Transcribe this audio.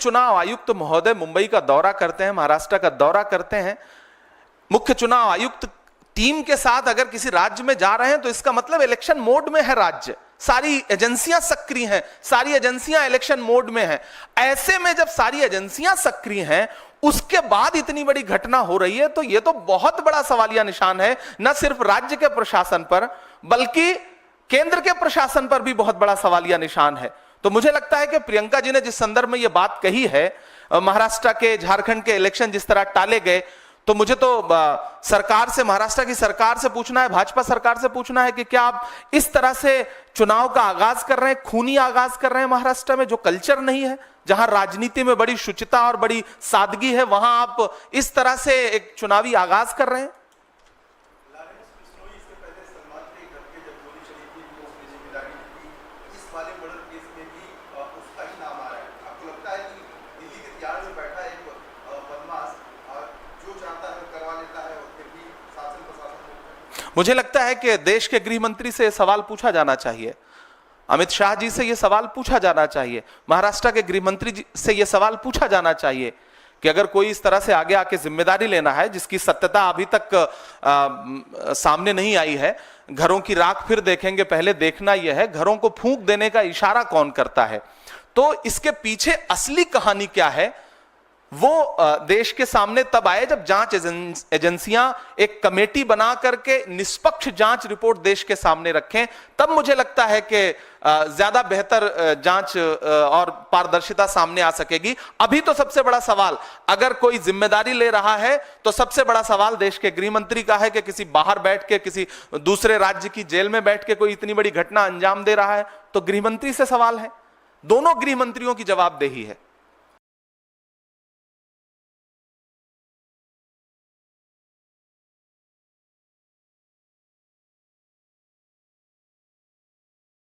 चुनाव आयुक्त महोदय मुंबई का दौरा करते हैं, महाराष्ट्र का दौरा करते हैं, मुख्य चुनाव आयुक्त टीम के साथ अगर किसी राज्य में जा रहे हैं तो इसका मतलब इलेक्शन मोड में है राज्य, सारी एजेंसियां सक्रिय हैं, सारी एजेंसियां इलेक्शन मोड में हैं। ऐसे में जब सारी एजेंसियां सक्रिय हैं उसके बाद इतनी बड़ी घटना हो रही है तो यह तो बहुत बड़ा सवालिया निशान है, न सिर्फ राज्य के प्रशासन पर बल्कि केंद्र के प्रशासन पर भी बहुत बड़ा सवालिया निशान है। तो मुझे लगता है कि प्रियंका जी ने जिस संदर्भ में यह बात कही है, महाराष्ट्र के, झारखंड के इलेक्शन जिस तरह टाले गए, तो मुझे तो सरकार से, महाराष्ट्र की सरकार से पूछना है, भाजपा सरकार से पूछना है कि क्या आप इस तरह से चुनाव का आगाज कर रहे हैं, खूनी आगाज कर रहे हैं महाराष्ट्र में, जो कल्चर नहीं है, जहां राजनीति में बड़ी शुचिता और बड़ी सादगी है, वहां आप इस तरह से एक चुनावी आगाज कर रहे हैं। मुझे लगता है कि देश के गृह मंत्री से यह सवाल पूछा जाना चाहिए, अमित शाह जी से यह सवाल पूछा जाना चाहिए, महाराष्ट्र के गृह मंत्री से यह सवाल पूछा जाना चाहिए कि अगर कोई इस तरह से आगे आके जिम्मेदारी लेना है जिसकी सत्यता अभी तक सामने नहीं आई है, घरों की राख फिर देखेंगे, पहले देखना यह है घरों को फूंक देने का इशारा कौन करता है, तो इसके पीछे असली कहानी क्या है वो देश के सामने तब आए जब जांच एजेंसियां एक कमेटी बना करके निष्पक्ष जांच रिपोर्ट देश के सामने रखें, तब मुझे लगता है कि ज्यादा बेहतर जांच और पारदर्शिता सामने आ सकेगी। अभी तो सबसे बड़ा सवाल, अगर कोई जिम्मेदारी ले रहा है तो सबसे बड़ा सवाल देश के गृह मंत्री का है कि किसी बाहर बैठ के, किसी दूसरे राज्य की जेल में बैठ के कोई इतनी बड़ी घटना अंजाम दे रहा है, तो गृह मंत्री से सवाल है, दोनों गृह मंत्रियों की जवाबदेही है।